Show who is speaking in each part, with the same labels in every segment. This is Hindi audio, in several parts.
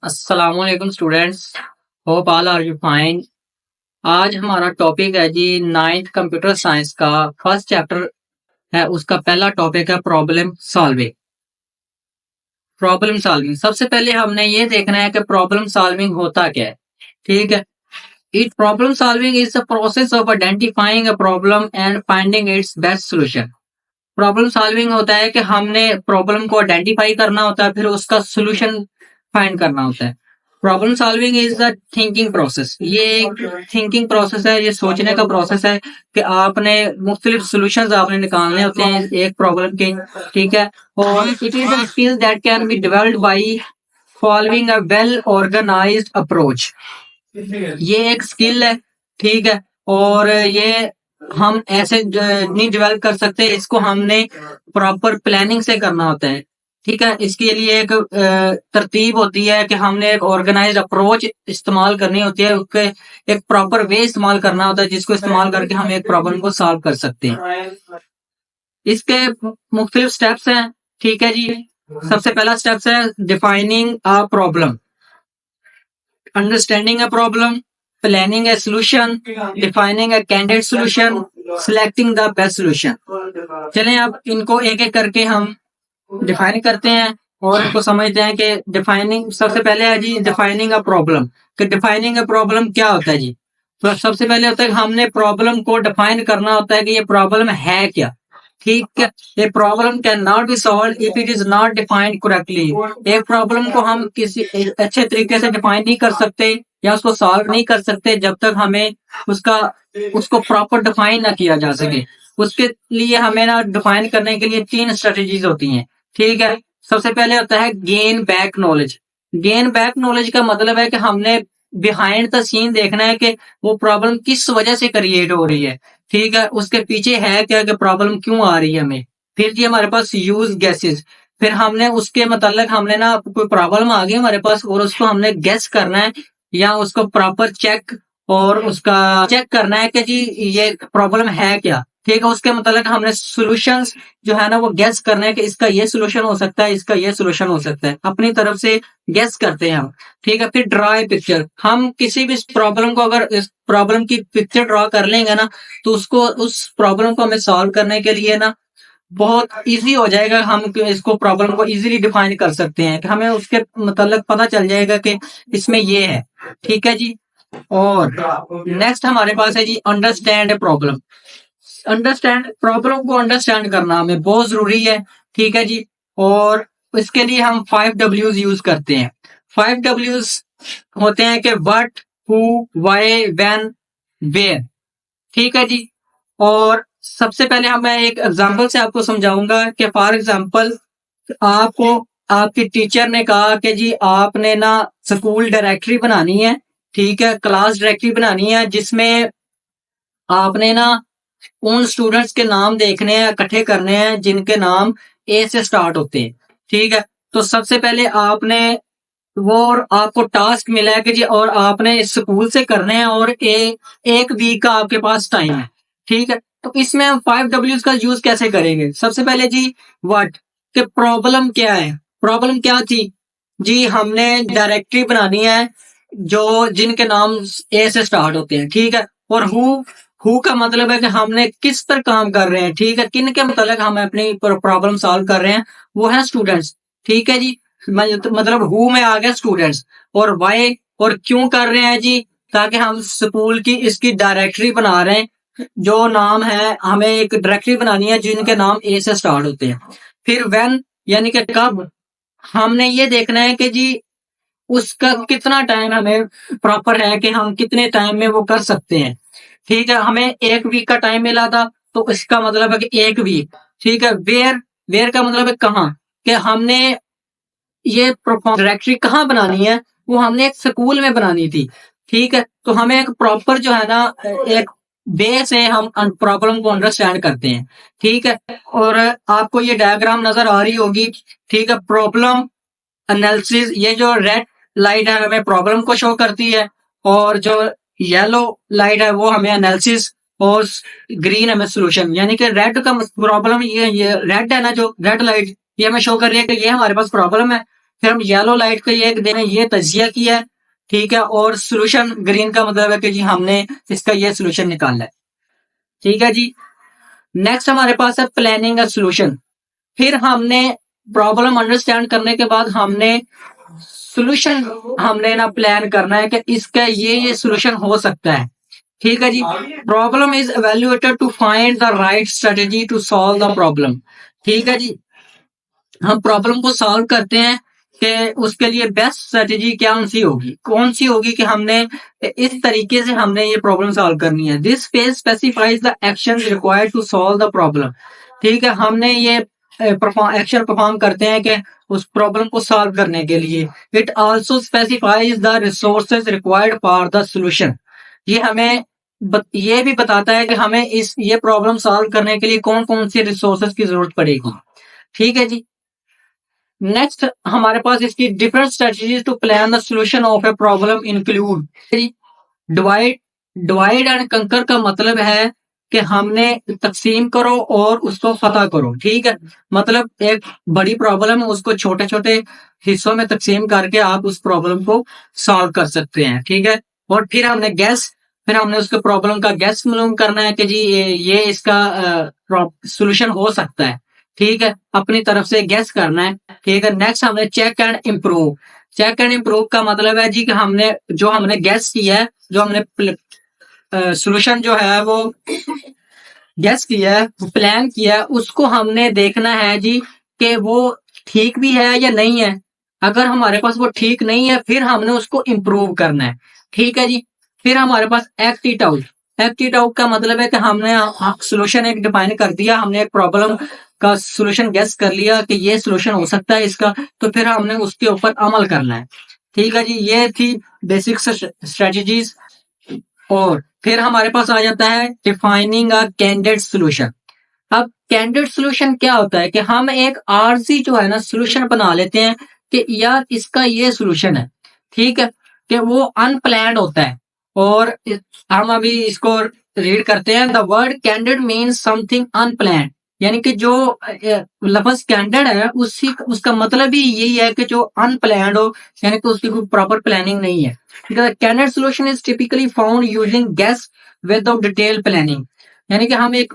Speaker 1: अस्सलामुअलैकुम students, hope all are you fine. आज हमारा टॉपिक है जी नाइन्थ कंप्यूटर साइंस का फर्स्ट चैप्टर है। उसका पहला टॉपिक है प्रॉब्लम सॉल्विंग। प्रॉब्लम सॉल्विंग सबसे पहले हमने ये देखना है कि प्रॉब्लम सॉल्विंग होता क्या है। ठीक है, it problem solving is the process of identifying a problem and finding it's best solution. Problem solving होता है कि हमने प्रॉब्लम को आइडेंटिफाई करना होता है, फिर उसका सोल्यूशन फाइंड करना होता है। Problem solving is the thinking process. ये एक थिंकिंग प्रोसेस है, ये सोचने का प्रोसेस है कि आपने मुख्तलिफ सॉल्यूशंस आपने निकालने होते हैं एक प्रॉब्लम के। ठीक है, और it is a skill that can be developed by following a well organized approach. ये एक स्किल है। ठीक है, और ये हम ऐसे नहीं डेवलप कर सकते, इसको हमने प्रॉपर प्लानिंग से करना होता है। ठीक है, इसके लिए एक तरतीब होती है कि हमने एक ऑर्गेनाइज्ड अप्रोच इस्तेमाल करनी होती है, उसके एक प्रॉपर वे इस्तेमाल करना होता है जिसको इस्तेमाल करके हम एक प्रॉब्लम को सॉल्व कर सकते हैं। इसके मुख्तलिफ स्टेप्स हैं। ठीक है जी, सबसे पहला स्टेप्स है defining a problem, understanding a problem, planning a solution, defining a candidate solution, selecting the best solution। चलें अब इनको एक एक करके हम डिफाइन करते हैं और इनको समझते हैं कि डिफाइनिंग सबसे पहले है जी डिफाइनिंग अ प्रॉब्लम। कि डिफाइनिंग अ प्रॉब्लम क्या होता है जी। तो सबसे पहले होता है कि हमने प्रॉब्लम को डिफाइन करना होता है कि ये प्रॉब्लम है क्या। ठीक है, ये problem can not be solve if it is not defined correctly. एक प्रॉब्लम को हम किसी अच्छे तरीके से डिफाइन नहीं कर सकते या उसको सॉल्व नहीं कर सकते जब तक हमें उसका उसको प्रॉपर डिफाइन ना किया जा सके। उसके लिए हमें ना डिफाइन करने के लिए 3 स्ट्रेटजीज होती हैं। ठीक है, सबसे पहले होता है gain back knowledge. Gain back knowledge का मतलब है कि हमने बिहाइंड द सीन देखना है कि वो प्रॉब्लम किस वजह से क्रिएट हो रही है। ठीक है, उसके पीछे है क्या कि प्रॉब्लम क्यों आ रही है हमें। फिर जी हमारे पास यूज गैसेस। फिर हमने उसके मतलब हमने ना कोई प्रॉब्लम आ गई हमारे पास और उसको हमने गेस करना है या उसको प्रॉपर चेक और उसका चेक करना है कि जी ये प्रॉब्लम है क्या। ठीक है, उसके मतलब हमने सॉल्यूशंस जो है ना वो गेस करना है कि इसका ये सॉल्यूशन हो सकता है, इसका ये सॉल्यूशन हो सकता है, अपनी तरफ से गेस करते हैं हम। ठीक है, फिर ड्रा ए पिक्चर। हम किसी भी प्रॉब्लम को अगर इस प्रॉब्लम की पिक्चर ड्रा कर लेंगे ना तो उसको उस प्रॉब्लम को हमें सॉल्व करने के लिए ना बहुत इजी हो जाएगा। हम इसको प्रॉब्लम को इजीली डिफाइन कर सकते हैं कि हमें उसके मतलब पता चल जाएगा कि इसमें ये है। ठीक है जी, और नेक्स्ट हमारे पास है जी अंडरस्टैंड प्रॉब्लम। अंडरस्टैंड प्रॉब्लम को अंडरस्टैंड करना हमें बहुत जरूरी है। ठीक है जी, और इसके लिए हम 5 Ws यूज करते हैं। 5 Ws होते हैं कि what, who, why, when, where. ठीक है जी, और सबसे पहले हम मैं एक एग्जांपल से आपको समझाऊंगा कि फॉर एग्जांपल आपको आपकी टीचर ने कहा कि जी आपने ना स्कूल डायरेक्टरी बनानी है। ठीक है, क्लास डायरेक्टरी बनानी है जिसमें आपने ना उन स्टूडेंट्स के नाम देखने हैं, इकट्ठे करने हैं जिनके नाम ए से स्टार्ट होते हैं। ठीक है, तो सबसे पहले आपने वो और आपको टास्क मिला है कि जी और आपने इस स्कूल से करने हैं और एक वीक का आपके पास टाइम है। ठीक है, तो इसमें हम 5 Ws का यूज कैसे करेंगे। सबसे पहले जी व्हाट, कि प्रॉब्लम क्या है। प्रॉब्लम क्या थी जी, हमने डायरेक्टरी बनानी है जो जिनके नाम ए से स्टार्ट होते हैं। ठीक है, और हु का मतलब है कि हमने किस पर काम कर रहे हैं। ठीक है, किन के मतलब हम अपनी प्रॉब्लम सॉल्व कर रहे हैं, वो है स्टूडेंट्स। ठीक है जी, मतलब हु में आ गया स्टूडेंट्स। और वाई और क्यों कर रहे हैं जी, ताकि हम स्कूल की इसकी डायरेक्टरी बना रहे हैं जो नाम है, हमें एक डायरेक्टरी बनानी है जिनके नाम ए से स्टार्ट होते हैं। फिर व्हेन यानी कि कब, हमने ये देखना है कि जी उसका कितना टाइम हमें प्रॉपर है कि हम कितने टाइम में वो कर सकते हैं। ठीक है, हमें एक वीक का टाइम मिला था तो इसका मतलब है कि एक वीक। ठीक है, वेयर, वेयर का मतलब है कहाँ, कि हमने ये डायरेक्टरी कहाँ बनानी है, वो हमने एक स्कूल में बनानी थी। ठीक है, तो हमें एक प्रॉपर जो है ना एक वे से हम प्रॉब्लम को अंडरस्टैंड करते हैं। ठीक है, और आपको ये डायग्राम नजर आ रही होगी। ठीक है, प्रॉब्लम एनालिसिस, ये जो रेड लाइट है हमें प्रॉब्लम को शो करती है और जो येलो लाइट है वो हमें एनालिसिस, और ग्रीन हमें सॉल्यूशन। यानी कि रेड का प्रॉब्लम, ये रेड है ना जो रेड लाइट, ये हमें शो कर रही है कि ये हमारे पास प्रॉब्लम है। फिर हम येलो लाइट का ये देना, ये तजिया किया है, ठीक है। और सोल्यूशन ग्रीन का मतलब है कि जी हमने इसका ये सोल्यूशन निकाला है, ठीक है जी। नेक्स्ट हमारे पास है प्लानिंग अ सोल्यूशन। फिर हमने प्रॉब्लम अंडरस्टैंड करने के बाद हमने सोल्यूशन हमने ना प्लान करना है कि इसका ये सोल्यूशन हो सकता है, ठीक है जी। Problem is evaluated to find the right strategy to solve the problem, ठीक है जी। हम प्रॉब्लम को सॉल्व करते हैं कि उसके लिए बेस्ट स्ट्रेटेजी कौन सी होगी कि हमने इस तरीके से हमने ये प्रॉब्लम सॉल्व करनी है। This phase specifies the action required to solve the problem, ठीक है। हमने ये एक्शन परफॉर्म करते हैं कि उस प्रॉब्लम को सॉल्व करने के लिए। It also specifies the resources required for the solution. ये हमें ये भी बताता है कि हमें ये प्रॉब्लम सॉल्व करने के लिए कौन कौन से रिसोर्सेज की जरूरत पड़ेगी, ठीक है जी। नेक्स्ट हमारे पास इसकी different strategies to plan the solution of a problem include. Divide divide and conquer का मतलब है कि हमने तकसीम करो और उसको फतह करो, ठीक है। मतलब एक बड़ी प्रॉब्लम है, उसको छोटे छोटे हिस्सों में तकसीम करके आप उस प्रॉब्लम को सॉल्व कर सकते हैं, ठीक है। और फिर हमने उसके प्रॉब्लम का गैस मालूम करना है कि जी ये इसका सोल्यूशन हो सकता है, ठीक है। अपनी तरफ से गैस करना है, ठीक है। नेक्स्ट हमने check and improve. Check and improve का मतलब है जी कि हमने गैस किया है, जो हमने सोल्यूशन जो है वो गैस किया है, प्लान किया है, उसको हमने देखना है जी कि वो ठीक भी है या नहीं है। अगर हमारे पास वो ठीक नहीं है फिर हमने उसको इम्प्रूव करना है, ठीक है जी। फिर हमारे पास act it out. Act it out का मतलब है कि हमने सोल्यूशन एक डिफाइन कर दिया, हमने एक प्रॉब्लम का सोल्यूशन गैस कर लिया कि ये सोल्यूशन हो सकता है इसका, तो फिर हमने उसके ऊपर अमल करना है, ठीक है जी। ये थी बेसिक स्ट्रेटजीज। और फिर हमारे पास आ जाता है डिफाइनिंग अ कैंडिडेट सोल्यूशन। अब कैंडिडेट सोल्यूशन क्या होता है कि हम एक आरजी जो है ना सोल्यूशन बना लेते हैं कि यार इसका ये सोल्यूशन है, ठीक है। कि वो अनप्लैन्ड होता है। और हम अभी इसको रीड करते हैं। The word candidate means something unplanned, यानी कि जो लफ्ज कैंडिडेट है उसी उसका मतलब ही यही है कि जो अनप्लैन्ड हो, यानी कि उसकी कोई प्रॉपर प्लानिंग नहीं है। Candidate solution is typically found using guess without detail planning, यानी कि हम एक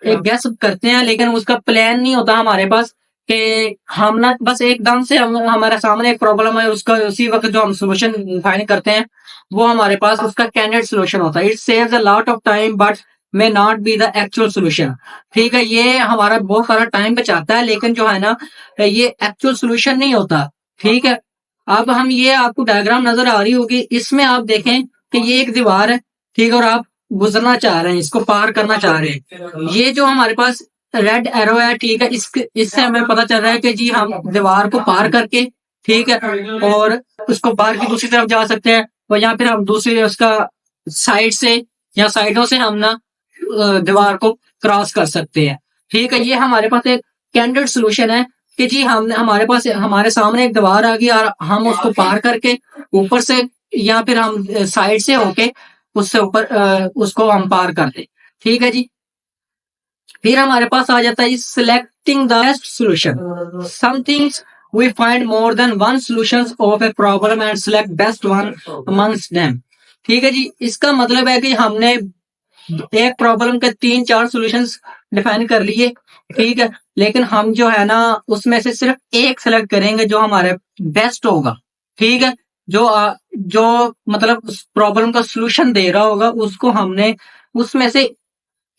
Speaker 1: गैस करते हैं लेकिन उसका प्लान नहीं होता हमारे पास कि हम ना बस एकदम से हमारे सामने एक प्रॉब्लम है, उसका उसी वक्त जो हम सोल्यूशन फाइंड करते हैं वो हमारे पास उसका कैंडिडेट सोल्यूशन होता है। It saves a lot of time but may not be the actual solution, ठीक है। ये हमारा बहुत सारा टाइम बचाता है लेकिन जो है ना ये एक्चुअल सोल्यूशन नहीं होता, ठीक है। अब हम ये आपको डायग्राम नजर आ रही होगी, इसमें आप देखें कि ये एक दीवार है, ठीक है। और आप गुजरना चाह रहे हैं, इसको पार करना चाह रहे हैं। ये जो हमारे पास रेड एरो है, ठीक है, इससे हमें पता चल रहा है कि जी हम दीवार को पार करके, ठीक है, और उसको पार की दूसरी तरफ जा सकते हैं। और या फिर हम दूसरी उसका साइड से या साइडों से हम ना दीवार को क्रॉस कर सकते हैं, ठीक है। ये हमारे पास एक कैंडिडेट सोल्यूशन है कि जी हम हमारे पास हमारे सामने एक दीवार आ गई और हम उसको पार करके ऊपर से या फिर हम साइड से होके उससे ऊपर उसको हम पार कर दें, ठीक है जी। फिर हमारे पास आ जाता है selecting the best solution. Some things we find more than one solutions of a problem and select best one amongst them, ठीक है जी। इसका मतलब है कि हमने एक प्रॉब्लम के 3-4 सॉल्यूशंस डिफाइन कर लिए, ठीक है। लेकिन हम जो है ना उसमें से सिर्फ एक सेलेक्ट करेंगे जो हमारे बेस्ट होगा, ठीक है। जो मतलब उस प्रॉब्लम का सॉल्यूशन दे रहा होगा उसको हमने उसमें से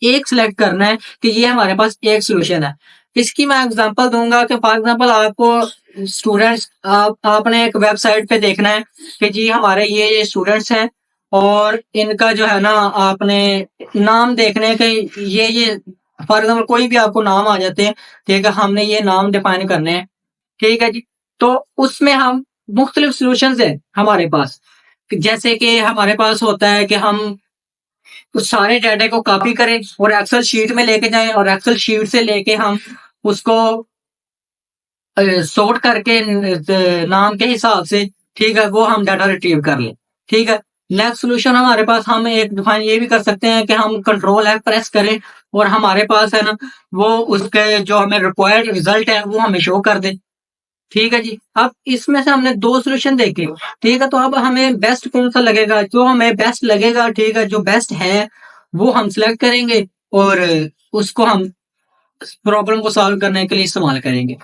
Speaker 1: एक सिलेक्ट करना है कि ये हमारे पास एक सॉल्यूशन है। इसकी मैं एग्जांपल दूंगा कि फॉर एग्जांपल आपको स्टूडेंट्स आपने एक वेबसाइट पे देखना है कि जी हमारे ये स्टूडेंट्स हैं और इनका जो है ना आपने नाम देखने के ये फॉर एग्जांपल कोई भी आपको नाम आ जाते हैं, ठीक है। हमने ये नाम डिफाइन करने हैं, ठीक है जी। तो उसमें हम मुख्तलिफ सॉल्यूशंस है हमारे पास। जैसे कि हमारे पास होता है कि हम उस सारे डाटा को कॉपी करें और एक्सेल शीट में लेके जाएं और एक्सेल शीट से लेके हम उसको सॉर्ट करके नाम के हिसाब से, ठीक है, वो हम डाटा रिट्रीव कर लें, ठीक है। नेक्स्ट सोल्यूशन हमारे पास हम एक डिफाइन ये भी कर सकते हैं कि हम कंट्रोल F प्रेस करें और हमारे पास है ना वो उसके जो हमें रिक्वायर्ड रिजल्ट है वो हमें शो कर दे, ठीक है जी। अब इसमें से हमने 2 सॉल्यूशन देखे, ठीक है? तो अब हमें बेस्ट कौन-सा लगेगा? जो हमें बेस्ट लगेगा, ठीक है? जो बेस्ट है, वो हम सिलेक्ट करेंगे और उसको हम प्रॉब्लम को सॉल्व करने के लिए इस्तेमाल करेंगे।